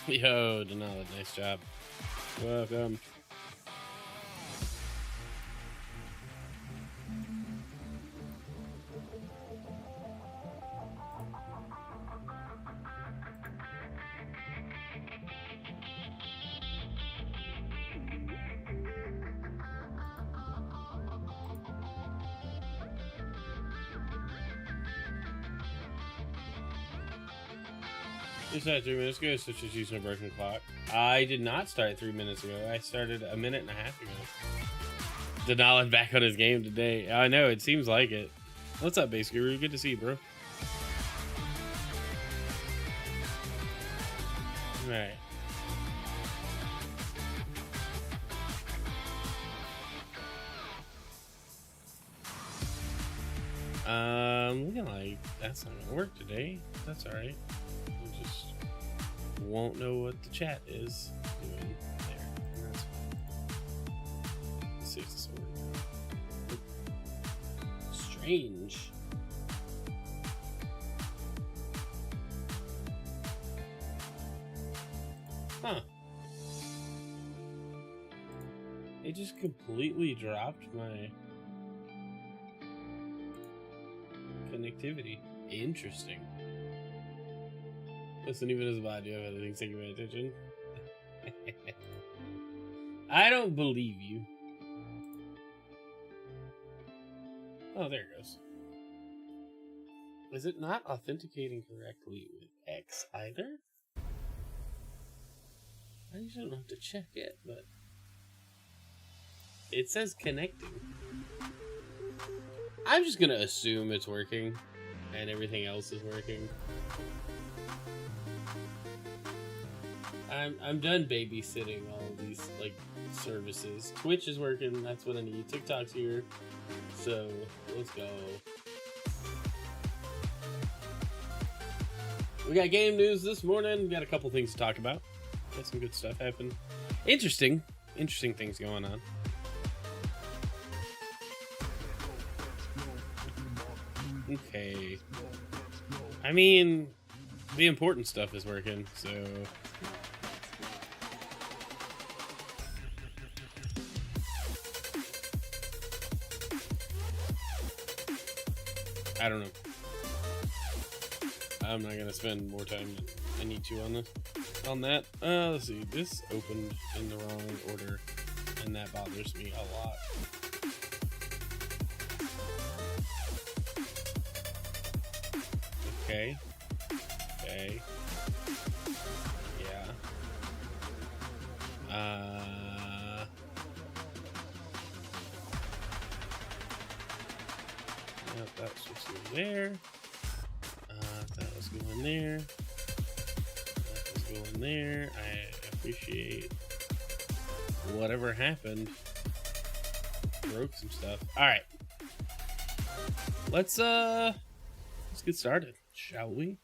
Yo, Denali, nice job. Welcome. You started 3 minutes ago, so she's using a broken clock. I did not start 3 minutes ago. I started a minute and a half ago. Denali back on his game today. I know, it seems like it. What's up, Base Guru? Good to see you, bro. Alright. Looking like that's not gonna work today. That's alright. We just won't know what the chat is doing there. And that's fine. Let's see if this will work. Strange. Huh. It just completely dropped my connectivity. Interesting. Listen, even as a bot, do you have anything taking my attention? I don't believe you. Oh, there it goes. Is it not authenticating correctly with X either? I usually don't have to check it, but it says connecting. I'm just gonna assume it's working and everything else is working. I'm done babysitting all of these like services. Twitch is working, that's what I need. TikTok's here. So let's go. We got game news this morning. We got a couple things to talk about. Got some good stuff happen. Interesting things going on. Okay. I mean, the important stuff is working, so I don't know. I'm not gonna spend more time than I need to on this. On that, let's see. This opened in the wrong order, and that bothers me a lot. Okay. Okay. Yeah. Yep, that was supposed to go there. That was going there. That was going there. I appreciate whatever happened. Broke some stuff. Alright. Let's get started, shall we?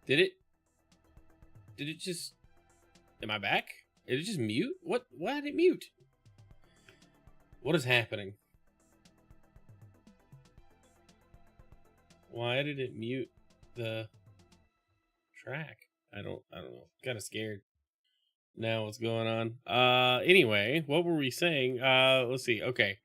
Did it just... Am I back? Did it just mute? What? Why did it mute? What is happening? Why did it mute the track? I don't know. Kind of scared. Now what's going on? Anyway, what were we saying? Let's see. Okay.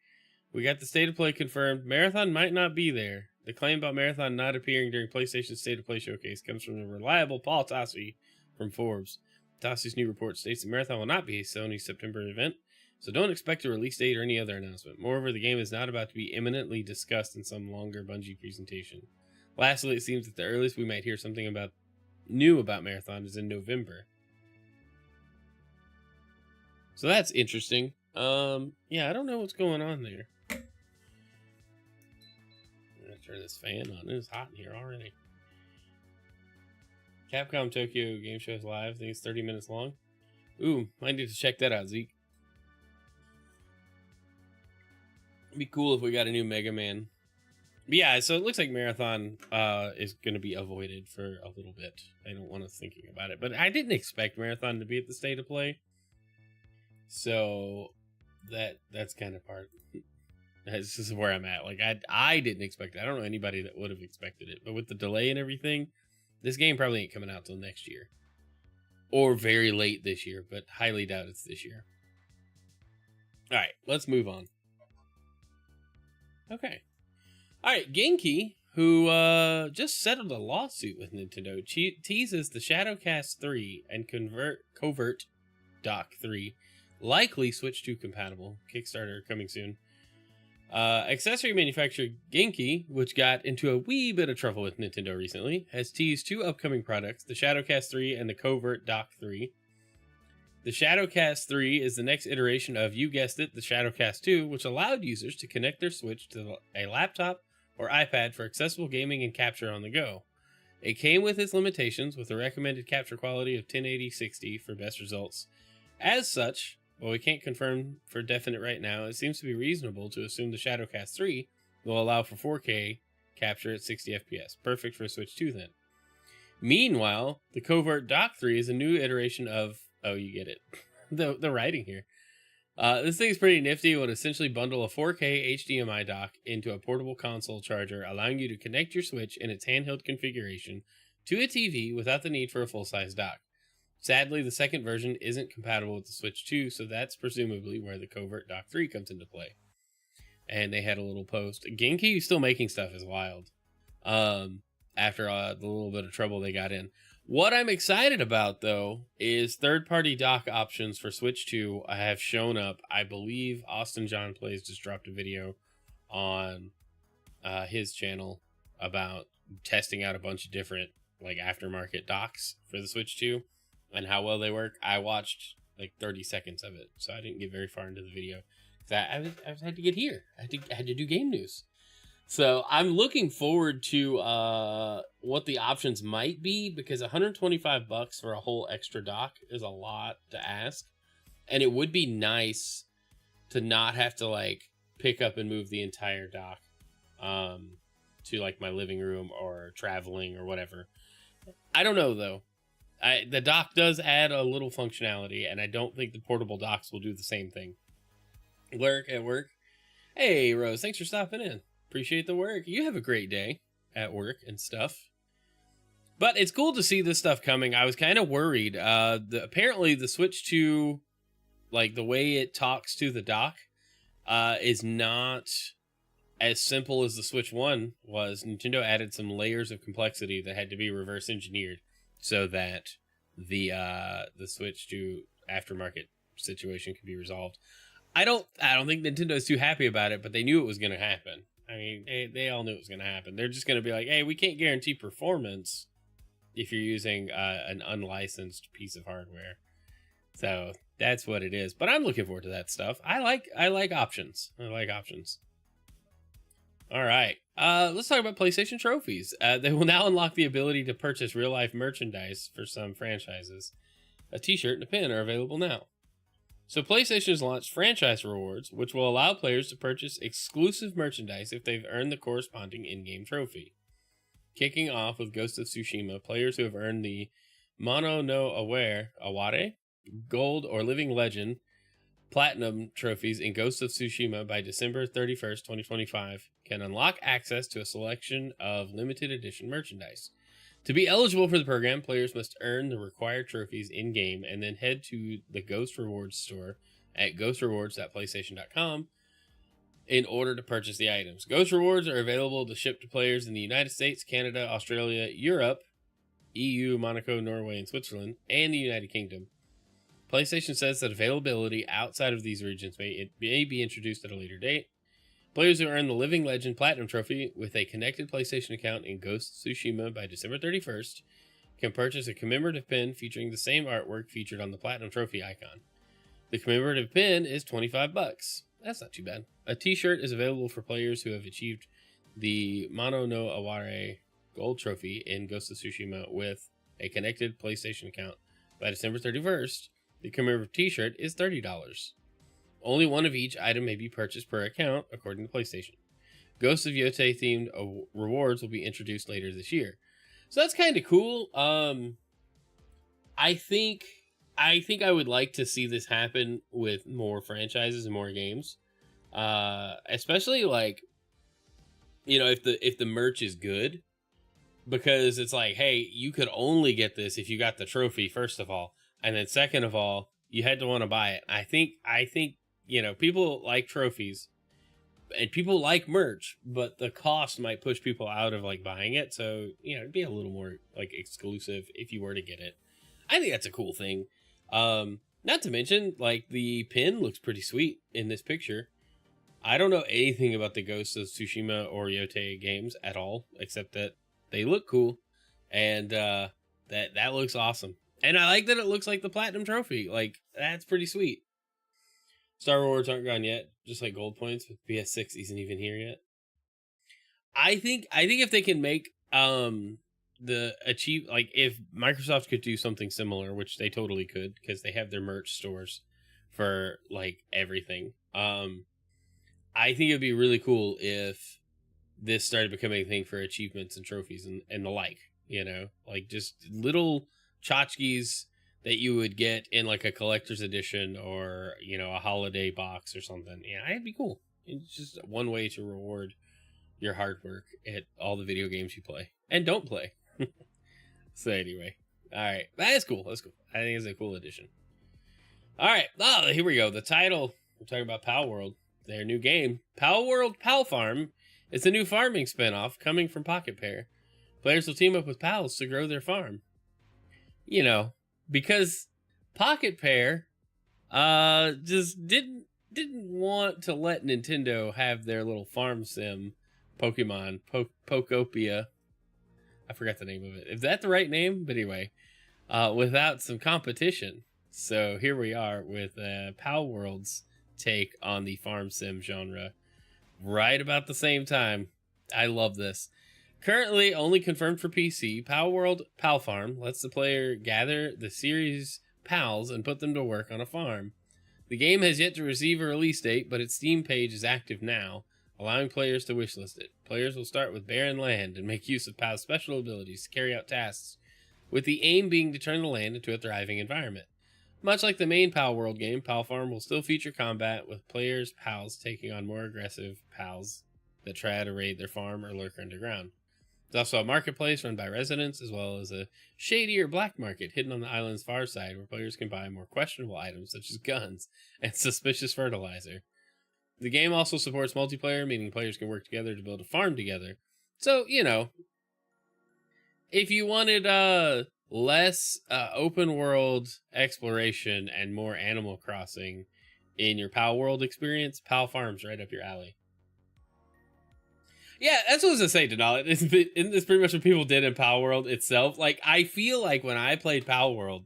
We got the state of play confirmed. Marthon might not be there. The claim about Marthon not appearing during PlayStation's State of Play showcase comes from the reliable Paul Tassi from Forbes. Tassi's new report states that Marthon will not be Sony's September event, so don't expect a release date or any other announcement. Moreover, the game is not about to be imminently discussed in some longer Bungie presentation. Lastly, it seems that the earliest we might hear something new about Marthon is in November. So that's interesting. Yeah, I don't know what's going on there. I'm gonna turn this fan on. It's hot in here already. Capcom Tokyo Game Show is live. I think it's 30 minutes long. Ooh, I need to check that out, Zeke. It'd be cool if we got a new Mega Man. But yeah, so it looks like Marthon is going to be avoided for a little bit. I don't want us thinking about it. But I didn't expect Marthon to be at the State of Play. So that's kind of part. This is where I'm at. Like, I didn't expect it. I don't know anybody that would have expected it. But with the delay and everything, this game probably ain't coming out till next year. Or very late this year, but highly doubt it's this year. Alright, let's move on. Okay. Alright, Genki, who just settled a lawsuit with Nintendo, teases the Shadowcast 3 and Covert Dock 3, likely Switch 2 compatible. Kickstarter coming soon. Accessory manufacturer Genki, which got into a wee bit of trouble with Nintendo recently, has teased two upcoming products, the Shadowcast 3 and the Covert Dock 3. The Shadowcast 3 is the next iteration of, you guessed it, the Shadowcast 2, which allowed users to connect their Switch to a laptop or iPad for accessible gaming and capture on the go. It came with its limitations, with a recommended capture quality of 1080-60 for best results. As such, while we can't confirm for definite right now, it seems to be reasonable to assume the Shadowcast 3 will allow for 4K capture at 60 FPS. Perfect for Switch 2 then. Meanwhile, the Covert Dock 3 is a new iteration of... Oh, you get it. the writing here. This thing's pretty nifty. It would essentially bundle a 4K HDMI dock into a portable console charger, allowing you to connect your Switch in its handheld configuration to a TV without the need for a full-size dock. Sadly, the second version isn't compatible with the Switch 2, so that's presumably where the Covert Dock 3 comes into play. And they had a little post. Genki still making stuff is wild. After the little bit of trouble they got in. What I'm excited about, though, is third-party dock options for Switch 2 have shown up. I believe Austin John Plays just dropped a video on his channel about testing out a bunch of different like aftermarket docks for the Switch 2 and how well they work. I watched like 30 seconds of it, so I didn't get very far into the video. I had to get here. I had to do game news. So I'm looking forward to what the options might be, because $125 for a whole extra dock is a lot to ask. And it would be nice to not have to like pick up and move the entire dock to like my living room or traveling or whatever. I don't know though. The dock does add a little functionality, and I don't think the portable docks will do the same thing. At work. Hey Rose, thanks for stopping in. Appreciate the work. You have a great day at work and stuff. But it's cool to see this stuff coming. I was kind of worried. Apparently the Switch 2, like the way it talks to the dock, is not as simple as the Switch 1 was. Nintendo added some layers of complexity that had to be reverse engineered so that the Switch 2 aftermarket situation could be resolved. I don't think Nintendo's too happy about it, but they knew it was going to happen. I mean, they all knew it was going to happen. They're just going to be like, hey, we can't guarantee performance if you're using an unlicensed piece of hardware. So that's what it is. But I'm looking forward to that stuff. I like options. I like options. All right. Let's talk about PlayStation trophies. They will now unlock the ability to purchase real-life merchandise for some franchises. A t-shirt and a pin are available now. So PlayStation has launched franchise rewards, which will allow players to purchase exclusive merchandise if they've earned the corresponding in-game trophy. Kicking off with Ghost of Tsushima, players who have earned the Mono no Aware, Aware, Gold, or Living Legend Platinum trophies in Ghost of Tsushima by December 31st, 2025 can unlock access to a selection of limited edition merchandise. To be eligible for the program, players must earn the required trophies in-game and then head to the Ghost Rewards store at ghostrewards.playstation.com in order to purchase the items. Ghost Rewards are available to ship to players in the United States, Canada, Australia, Europe, EU, Monaco, Norway, and Switzerland, and the United Kingdom. PlayStation says that availability outside of these regions may be introduced at a later date. Players who earn the Living Legend Platinum Trophy with a connected PlayStation account in Ghost of Tsushima by December 31st can purchase a commemorative pin featuring the same artwork featured on the Platinum Trophy icon. The commemorative pin is $25. That's not too bad. A t-shirt is available for players who have achieved the Mono no Aware Gold Trophy in Ghost of Tsushima with a connected PlayStation account by December 31st. The commemorative t-shirt is $30. Only one of each item may be purchased per account, according to PlayStation. Ghost of Yotei themed rewards will be introduced later this year. So that's kind of cool. I think I would like to see this happen with more franchises and more games. Especially like, you know, if the merch is good, because it's like, hey, you could only get this if you got the trophy, first of all. And then second of all, you had to want to buy it. I think, you know, people like trophies and people like merch, but the cost might push people out of like buying it. So, you know, it'd be a little more like exclusive if you were to get it. I think that's a cool thing. Not to mention, like, the pin looks pretty sweet in this picture. I don't know anything about the Ghost of Tsushima or Yotei games at all, except that they look cool. And that looks awesome. And I like that it looks like the Platinum Trophy. Like, that's pretty sweet. Star Rewards aren't gone yet, just like gold points. PS6 isn't even here yet. I think if they can make if Microsoft could do something similar, which they totally could, because they have their merch stores for like everything. I think it'd be really cool if this started becoming a thing for achievements and trophies and the like, you know, like just little tchotchkes that you would get in like a collector's edition or, you know, a holiday box or something. Yeah, it'd be cool. It's just one way to reward your hard work at all the video games you play and don't play. So anyway, all right, that's cool. That's cool. I think it's a cool addition. All right, here we go. The title, we're talking about Palworld, their new game, Palworld Palfarm. It's a new farming spinoff coming from PocketPair. Players will team up with pals to grow their farm. You know, because PocketPair just didn't want to let Nintendo have their little farm sim Pokemon Pokopia. I forgot the name of it. Is that the right name? But anyway, without some competition. So here we are with Palworld's take on the farm sim genre right about the same time. I love this. Currently only confirmed for PC, Palworld Palfarm lets the player gather the series pals and put them to work on a farm. The game has yet to receive a release date, but its Steam page is active now, allowing players to wishlist it. Players will start with barren land and make use of Pal's special abilities to carry out tasks, with the aim being to turn the land into a thriving environment. Much like the main Palworld game, Palfarm will still feature combat, with players' pals taking on more aggressive pals that try to raid their farm or lurk underground. There's also a marketplace run by residents, as well as a shadier black market hidden on the island's far side, where players can buy more questionable items such as guns and suspicious fertilizer. The game also supports multiplayer, meaning players can work together to build a farm together. So, you know, if you wanted less open world exploration and more Animal Crossing in your Palworld experience, Palfarm's right up your alley. Yeah, that's what I was gonna say, Denali. Isn't this pretty much what people did in Palworld itself? Like, I feel like when I played Palworld,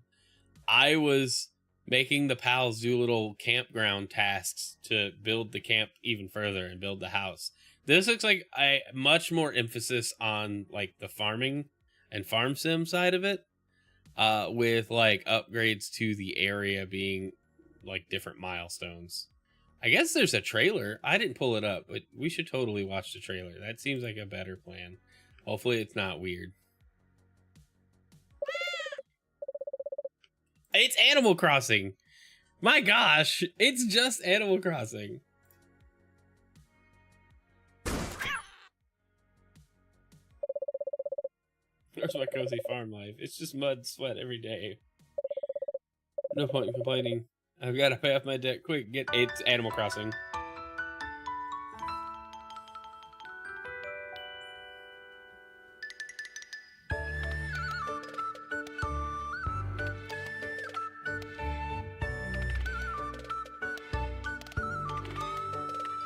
I was making the pals do little campground tasks to build the camp even further and build the house. This looks like a much more emphasis on like the farming and farm sim side of it, with like upgrades to the area being like different milestones. I guess there's a trailer. I didn't pull it up, but we should totally watch the trailer. That seems like a better plan. Hopefully it's not weird. It's Animal Crossing. My gosh, it's just Animal Crossing. There's my cozy farm life. It's just mud and sweat every day. No point in complaining. I've got to pay off my debt quick. It's Animal Crossing.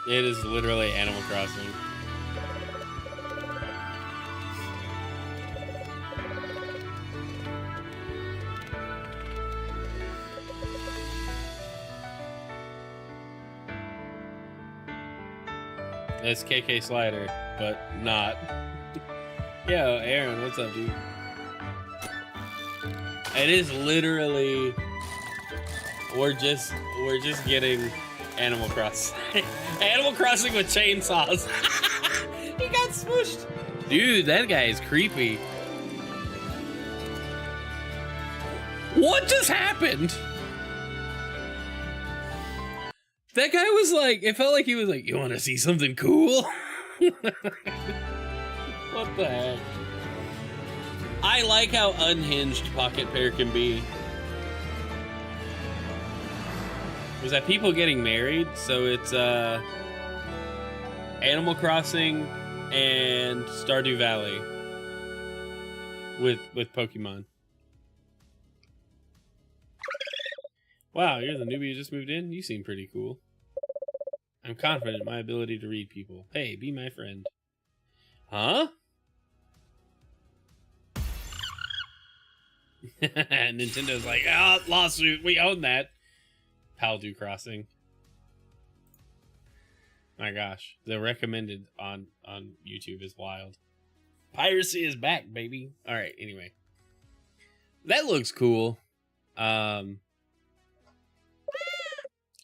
It is literally Animal Crossing. It's KK Slider, but not. Yo, Aaron, what's up, dude? It is literally we're just getting Animal Crossing. Animal Crossing with chainsaws. He got smushed. Dude, that guy is creepy. What just happened? That guy was like, it felt like he was like, you want to see something cool? What the heck? I like how unhinged PocketPair can be. Was that people getting married? So it's Animal Crossing and Stardew Valley with Pokemon. Wow, you're the newbie who just moved in? You seem pretty cool. I'm confident in my ability to read people. Hey, be my friend. Huh? Nintendo's like, oh, lawsuit, we own that. Palworld Crossing. My gosh, the recommended on YouTube is wild. Piracy is back, baby. All right, anyway. That looks cool. All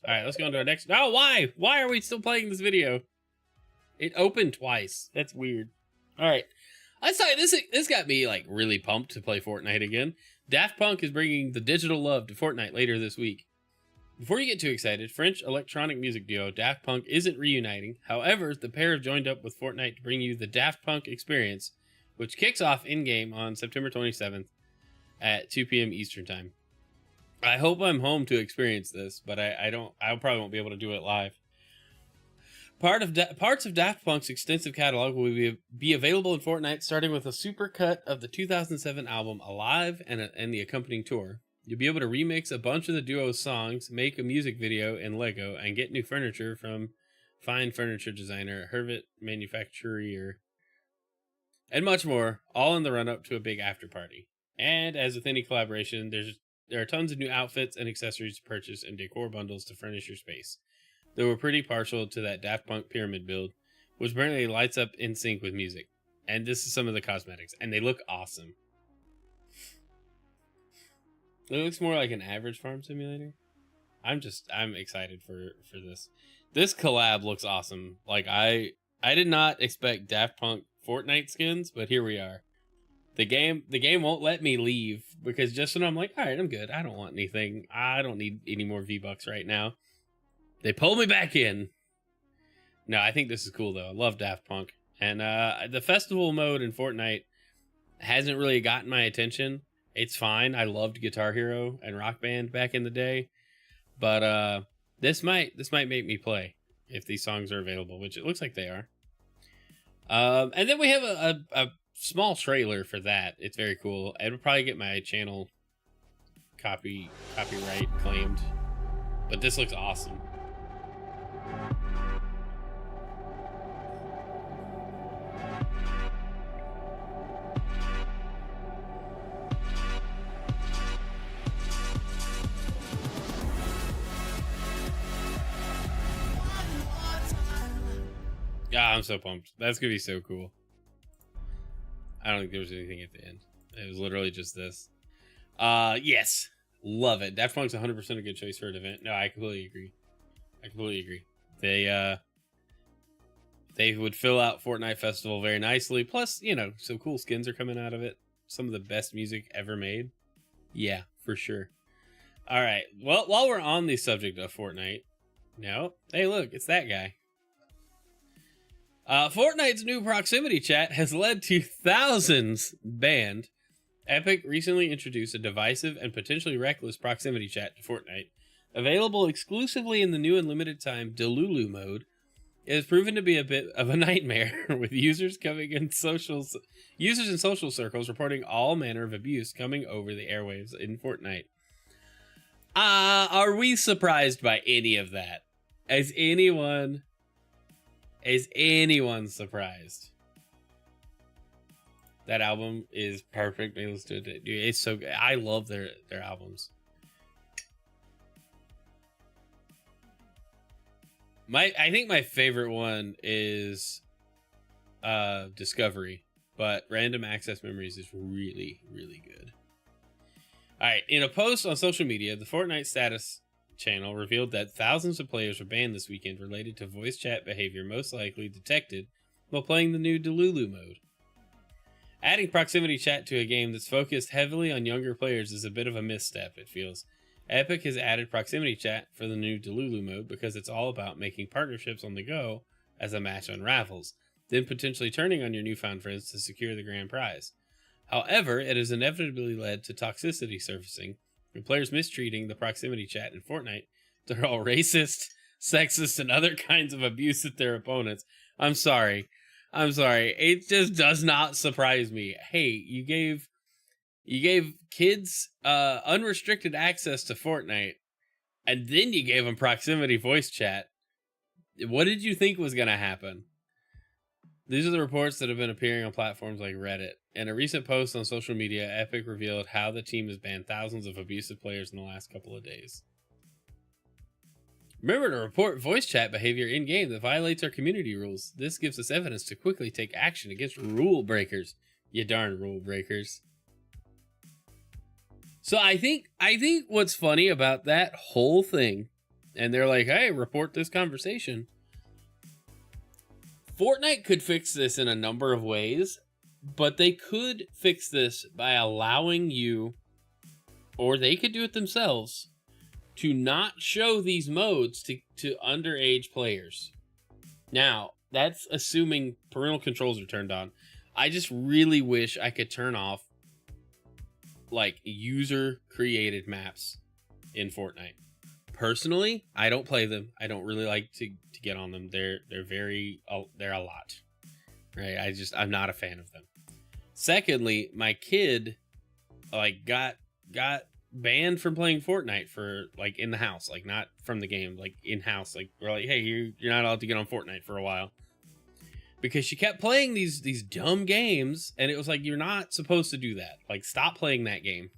right, let's go into our next. Oh, why? Why are we still playing this video? It opened twice. That's weird. All right, I saw this got me like really pumped to play Fortnite again. Daft Punk is bringing the digital love to Fortnite later this week. Before you get too excited, French electronic music duo Daft Punk isn't reuniting. However, the pair have joined up with Fortnite to bring you the Daft Punk experience, which kicks off in-game on September 27th at 2 p.m. Eastern Time. I hope I'm home to experience this, but I probably won't be able to do it live. Parts of Daft Punk's extensive catalog will be available in Fortnite, starting with a supercut of the 2007 album Alive and the accompanying tour. You'll be able to remix a bunch of the duo's songs, make a music video in Lego, and get new furniture from fine furniture designer Hervet Manufacturer, and much more, all in the run-up to a big after-party. And as with any collaboration, there are tons of new outfits and accessories to purchase and decor bundles to furnish your space. They were pretty partial to that Daft Punk pyramid build, which apparently lights up in sync with music. And this is some of the cosmetics, and they look awesome. It looks more like an average farm simulator. I'm excited for this. This collab looks awesome. Like I did not expect Daft Punk Fortnite skins, but here we are. The game won't let me leave because just when I'm like, all right, I'm good. I don't want anything. I don't need any more V-Bucks right now. They pull me back in. No, I think this is cool though. I love Daft Punk. And the festival mode in Fortnite hasn't really gotten my attention. It's fine. I loved Guitar Hero and Rock Band back in the day. But this might make me play if these songs are available, which it looks like they are. And then we have a small trailer for that. It's very cool. It'll probably get my channel copyright claimed. But this looks awesome. Yeah, I'm so pumped. That's gonna be so cool. I don't think there was anything at the end. It was literally just this. Yes. Love it. Daft Punk's 100% a good choice for an event. No, I completely agree. They, they would fill out Fortnite Festival very nicely. Plus, you know, some cool skins are coming out of it. Some of the best music ever made. Yeah, for sure. All right. Well, while we're on the subject of Fortnite, no, hey, look, it's that guy. Fortnite's new proximity chat has led to thousands banned. Epic recently introduced a divisive and potentially reckless proximity chat to Fortnite. Available exclusively in the new and limited time Delulu mode, it has proven to be a bit of a nightmare, with users in social circles reporting all manner of abuse coming over the airwaves in Fortnite. Are we surprised by any of that? Is anyone surprised? That album is perfect. Dude, it's so good. I love their albums. I think my favorite one is Discovery, but Random Access Memories is really, really good. All right, in a post on social media, the Fortnite status channel revealed that thousands of players were banned this weekend related to voice chat behavior most likely detected while playing the new Delulu mode. Adding proximity chat to a game that's focused heavily on younger players is a bit of a misstep, it feels. Epic has added proximity chat for the new Delulu mode because it's all about making partnerships on the go as a match unravels, then potentially turning on your newfound friends to secure the grand prize. However, it has inevitably led to toxicity surfacing, and players mistreating the proximity chat in Fortnite to hurl racist, sexist, and other kinds of abuse at their opponents. I'm sorry. It just does not surprise me. Hey, you gave kids unrestricted access to Fortnite, and then you gave them proximity voice chat. What did you think was going to happen? These are the reports that have been appearing on platforms like Reddit. In a recent post on social media, Epic revealed how the team has banned thousands of abusive players in the last couple of days. Remember to report voice chat behavior in-game that violates our community rules. This gives us evidence to quickly take action against rule breakers. You darn rule breakers. So I think what's funny about that whole thing, and they're like, hey, report this conversation. Fortnite could fix this in a number of ways, but they could fix this by allowing you, or they could do it themselves, to not show these modes to underage players. Now, that's assuming parental controls are turned on. I just really wish I could turn off like user created maps in Fortnite. Personally, I don't play them. I don't really like to get on them. They're a lot. Right? I'm not a fan of them. Secondly, my kid like got banned from playing Fortnite for like in the house, like not from the game, like in house. Like we're like, hey, you're not allowed to get on Fortnite for a while because she kept playing these dumb games, and it was like, you're not supposed to do that. Like, stop playing that game.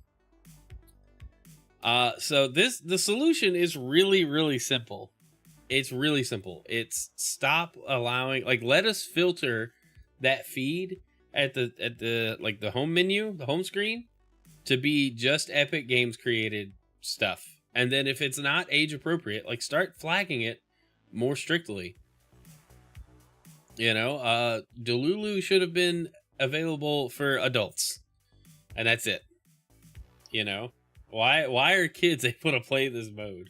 So the solution is really, really simple. It's really simple. It's stop allowing, like, let us filter that feed at the like the home menu, the home screen, to be just Epic Games created stuff. And then if it's not age appropriate, like, start flagging it more strictly. You know, Delulu should have been available for adults, and that's it. You know, why are kids able to play this mode?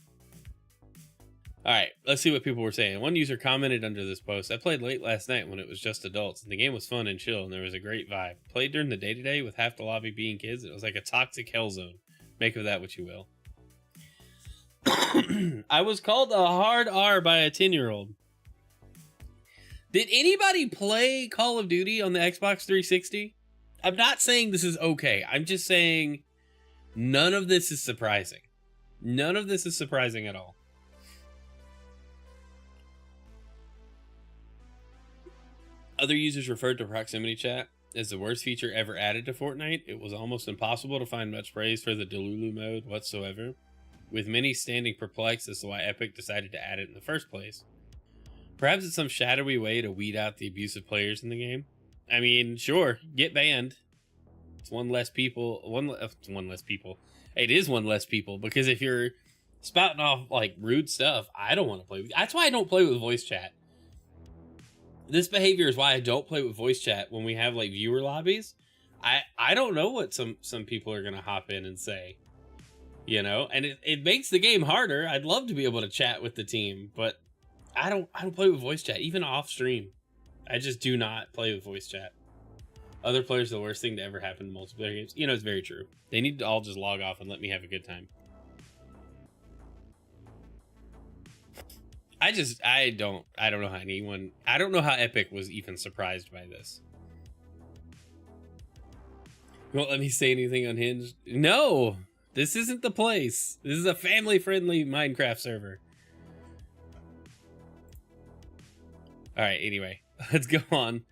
All right, let's see what people were saying. One user commented under this post, I played late last night when it was just adults, and the game was fun and chill, and there was a great vibe. Played during the day-to-day with half the lobby being kids, and it was like a toxic hell zone. Make of that what you will. I was called a hard R by a 10-year-old. Did anybody play Call of Duty on the Xbox 360? I'm not saying this is okay. I'm just saying none of this is surprising. None of this is surprising at all. Other users referred to proximity chat as the worst feature ever added to Fortnite. It was almost impossible to find much praise for the Delulu mode whatsoever, with many standing perplexed as to why Epic decided to add it in the first place. Perhaps it's some shadowy way to weed out the abusive players in the game. I mean, sure, get banned. It's one less people. One less people. It is one less people, because if you're spouting off like rude stuff, I don't want to play with you. That's why I don't play with voice chat. This behavior is why I don't play with voice chat when we have like viewer lobbies. I don't know what some people are gonna hop in and say, you know, and it makes the game harder. I'd love to be able to chat with the team, but I don't play with voice chat even off stream. I just do not play with voice chat. Other players are the worst thing to ever happen in multiplayer games. You know, it's very true. They need to all just log off and let me have a good time. I don't know how anyone, I don't know how Epic was even surprised by this. You won't let me say anything unhinged? No, this isn't the place. This is a family-friendly Minecraft server. All right, anyway, let's go on.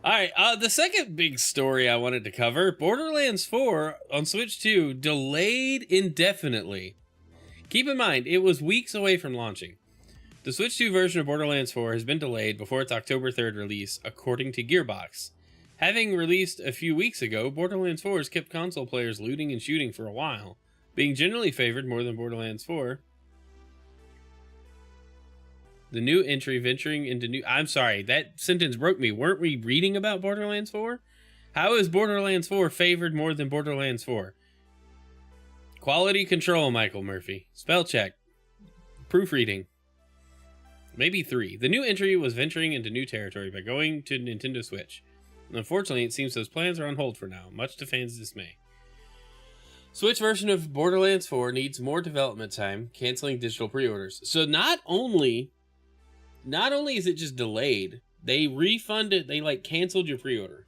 All right, the second big story I wanted to cover, Borderlands 4 on Switch 2 delayed indefinitely. Keep in mind, it was weeks away from launching. The Switch 2 version of Borderlands 4 has been delayed before its October 3rd release, according to GearBox. Having released a few weeks ago, Borderlands 4 has kept console players looting and shooting for a while, being generally favored more than Borderlands 4. The new entry venturing into new... I'm sorry, that sentence broke me. Weren't we reading about Borderlands 4? How is Borderlands 4 favored more than Borderlands 4? Quality control, Michael Murphy. Spell check. Proofreading. Maybe 3. The new entry was venturing into new territory by going to Nintendo Switch. Unfortunately, it seems those plans are on hold for now, much to fans' dismay. Switch version of Borderlands 4 needs more development time, canceling digital pre-orders. So not only is it just delayed, they refunded, they like canceled your pre-order.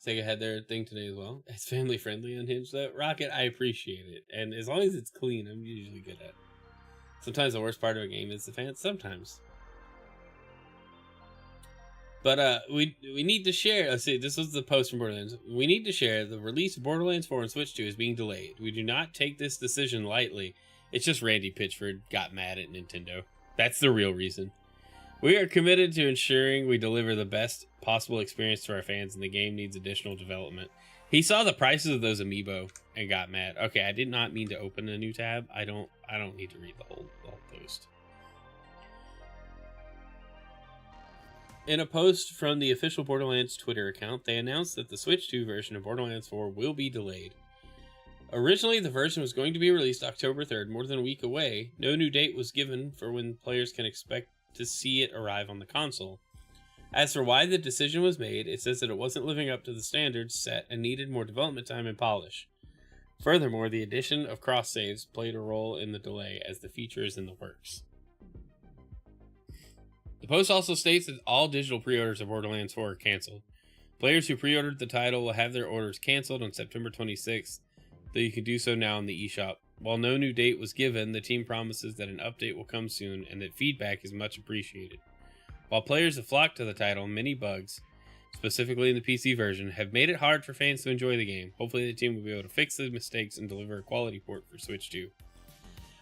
Sega had their thing today as well. It's family friendly, unhinged. That Rocket, I appreciate it. And as long as it's clean, I'm usually good at it. Sometimes the worst part of a game is the fans. Sometimes. But we need to share. Let's see, this was the post from Borderlands. We need to share the release of Borderlands 4 and Switch 2 is being delayed. We do not take this decision lightly. It's just Randy Pitchford got mad at Nintendo. That's the real reason. We are committed to ensuring we deliver the best possible experience to our fans, and the game needs additional development. He saw the prices of those amiibo and got mad. Okay, I did not mean to open a new tab. I don't need to read the whole post. In a post from the official Borderlands Twitter account, they announced that the Switch 2 version of Borderlands 4 will be delayed. Originally, the version was going to be released October 3rd, more than a week away. No new date was given for when players can expect to see it arrive on the console. As for why the decision was made, it says that it wasn't living up to the standards set and needed more development time and polish. Furthermore, the addition of cross-saves played a role in the delay, as the feature is in the works. The post also states that all digital pre-orders of Borderlands 4 are canceled. Players who pre-ordered the title will have their orders canceled on September 26th, though you can do so now in the eShop. While no new date was given, the team promises that an update will come soon and that feedback is much appreciated. While players have flocked to the title, many bugs, specifically in the PC version, have made it hard for fans to enjoy the game. Hopefully the team will be able to fix the mistakes and deliver a quality port for Switch 2.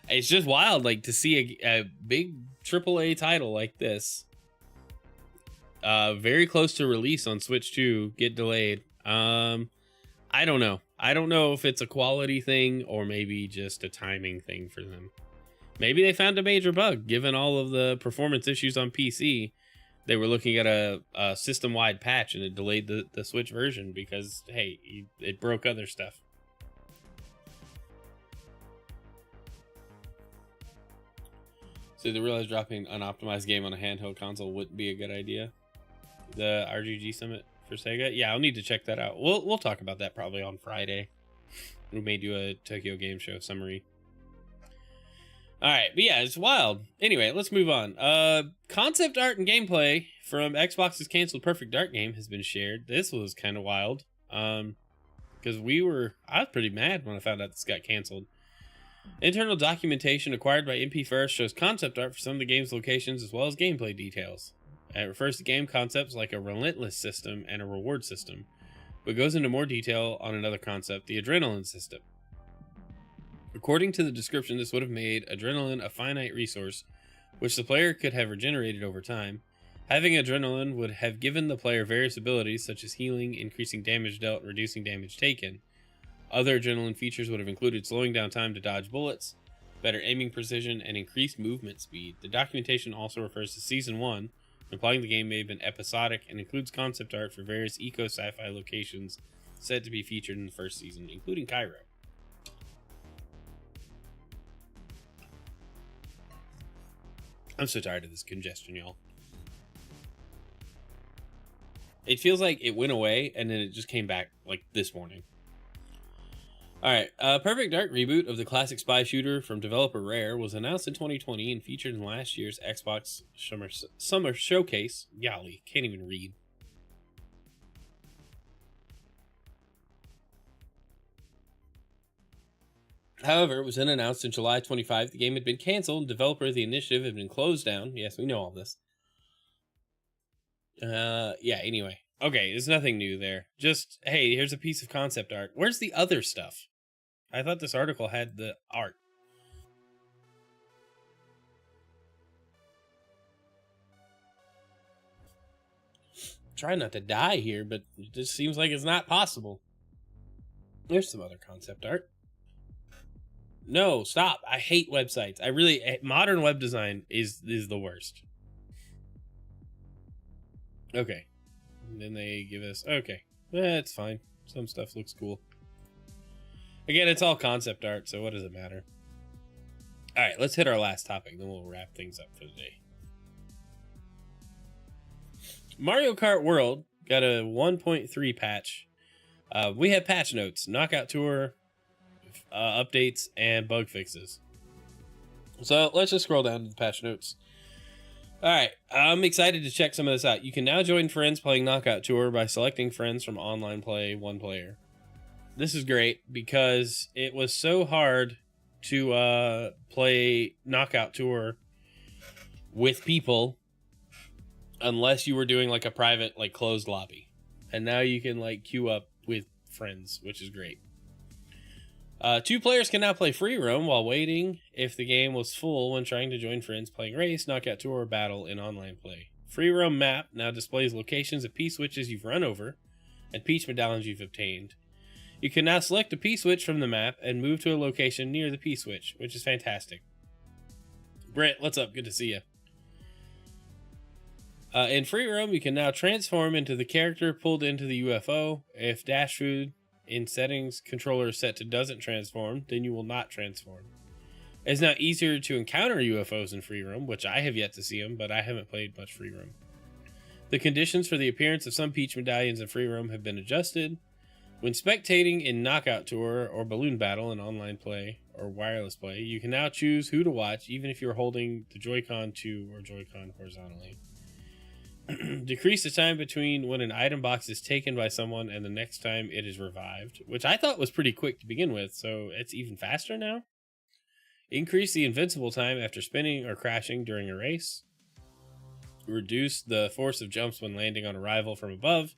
It's just wild, like, to see a big AAA title like this, very close to release on Switch 2, get delayed. I don't know. I don't know if it's a quality thing or maybe just a timing thing for them. Maybe they found a major bug. Given all of the performance issues on PC, they were looking at a system-wide patch and it delayed the Switch version because, hey, it broke other stuff. So they realized dropping an unoptimized game on a handheld console wouldn't be a good idea. The RGG Summit for Sega? Yeah, I'll need to check that out. We'll talk about that probably on Friday. We may do a Tokyo Game Show summary. Alright, but yeah, it's wild. Anyway, let's move on. Concept art and gameplay from Xbox's canceled Perfect Dark game has been shared. This was kind of wild. Because I was pretty mad when I found out this got canceled. Internal documentation acquired by MP First shows concept art for some of the game's locations as well as gameplay details. It refers to game concepts like a relentless system and a reward system, but goes into more detail on another concept, the adrenaline system. According to the description, this would have made adrenaline a finite resource, which the player could have regenerated over time. Having adrenaline would have given the player various abilities such as healing, increasing damage dealt, and reducing damage taken. Other adrenaline features would have included slowing down time to dodge bullets, better aiming precision, and increased movement speed. The documentation also refers to Season 1, implying the game may have been episodic, and includes concept art for various eco-sci-fi locations said to be featured in the first season, including Cairo. I'm so tired of this congestion, y'all. It feels like it went away, and then it just came back, like, this morning. Alright, Perfect Dark reboot of the classic spy shooter from developer Rare was announced in 2020 and featured in last year's Xbox Summer Showcase. Golly, can't even read. However, it was then announced in July 25 the game had been canceled and developer of the initiative had been closed down. Yes, we know all this. Yeah, anyway. Okay, there's nothing new there. Just, hey, here's a piece of concept art. Where's the other stuff? I thought this article had the art. Try not to die here, but it just seems like it's not possible. There's some other concept art. No, stop. I hate websites. Modern web design is the worst. Okay. And then they give us, okay. It's fine. Some stuff looks cool. Again, it's all concept art, so what does it matter? Alright, let's hit our last topic, then we'll wrap things up for the day. Mario Kart World got a 1.3 patch. We have patch notes, Knockout Tour, updates, and bug fixes. So let's just scroll down to the patch notes. Alright, I'm excited to check some of this out. You can now join friends playing Knockout Tour by selecting friends from online play, one player. This is great because it was so hard to play Knockout Tour with people unless you were doing like a private, like closed lobby. And now you can like queue up with friends, which is great. 2 players can now play free roam while waiting if the game was full when trying to join friends playing race, Knockout Tour, or battle in online play. Free roam map now displays locations of P-switches you've run over and Peach medallions you've obtained. You can now select a P-switch from the map and move to a location near the P-switch, which is fantastic. Brent, what's up? Good to see you. In free roam, you can now transform into the character pulled into the UFO. If dash food in settings controller is set to doesn't transform, then you will not transform. It's now easier to encounter UFOs in free roam, which I have yet to see them, but I haven't played much free roam. The conditions for the appearance of some Peach medallions in free roam have been adjusted. When spectating in Knockout Tour or Balloon Battle in online play or wireless play, you can now choose who to watch, even if you're holding the Joy-Con 2 or Joy-Con horizontally. Decrease the time between when an item box is taken by someone and the next time it is revived, which I thought was pretty quick to begin with, so it's even faster now. Increase the invincible time after spinning or crashing during a race. Reduce the force of jumps when landing on a rival from above.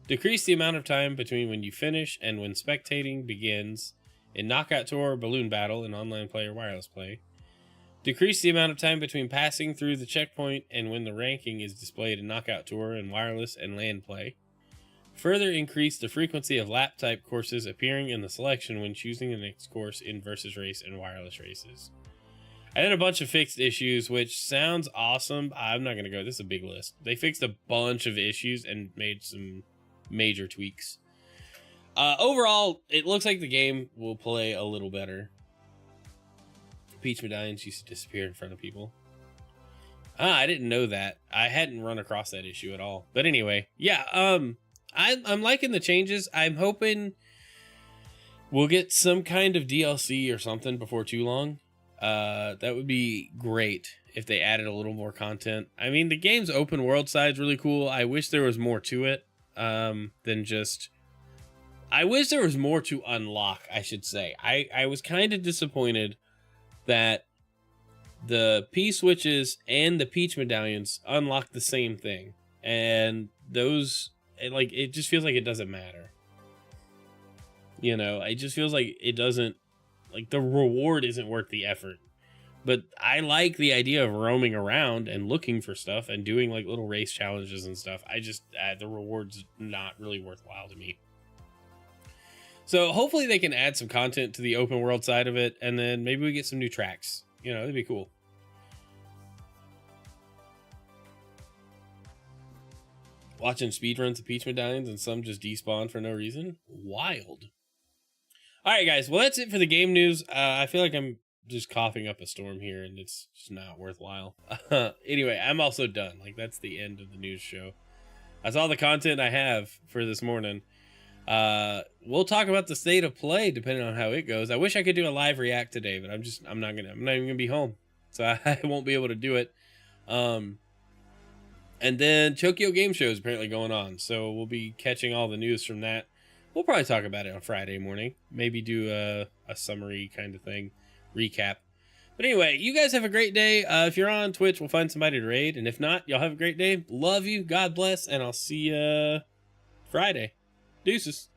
Decrease the amount of time between when you finish and when spectating begins in Knockout Tour or Balloon Battle in online play or wireless play. Decrease the amount of time between passing through the checkpoint and when the ranking is displayed in Knockout Tour and wireless and land play. Further increase the frequency of lap type courses appearing in the selection when choosing the next course in versus race and wireless races. And then a bunch of fixed issues, which sounds awesome. I'm not going to go. This is a big list. They fixed a bunch of issues and made some major tweaks. Overall, it looks like the game will play a little better. Peach medallions used to disappear in front of people. I didn't know that. I hadn't run across that issue at all. But anyway, yeah, I'm liking the changes. I'm hoping we'll get some kind of DLC or something before too long. That would be great if they added a little more content. I mean, the game's open world side's really cool. I wish there was more to it than just... I wish there was more to unlock, I should say. I was kind of disappointed that the P-switches and the Peach medallions unlock the same thing. And those, it just feels like it doesn't matter. You know, it just feels like it doesn't, like the reward isn't worth the effort. But I like the idea of roaming around and looking for stuff and doing like little race challenges and stuff. I just, the reward's not really worthwhile to me. So hopefully they can add some content to the open world side of it, and then maybe we get some new tracks. You know, it'd be cool. Watching speedruns of Peach medallions and some just despawn for no reason. Wild. All right, guys. Well, that's it for the game news. I feel like I'm just coughing up a storm here, and it's just not worthwhile. Anyway, I'm also done. Like, that's the end of the news show. That's all the content I have for this morning. We'll talk about the state of play depending on how it goes. I wish I could do a live react today, but I'm not even gonna be home, so I won't be able to do it. And then Tokyo Game Show is apparently going on, so we'll be catching all the news from that. We'll probably talk about it on Friday morning. Maybe do a summary kind of thing, recap. But anyway, you guys have a great day. If you're on Twitch, we'll find somebody to raid. And if not, y'all have a great day. Love you. God bless. And I'll see you Friday. Deuces.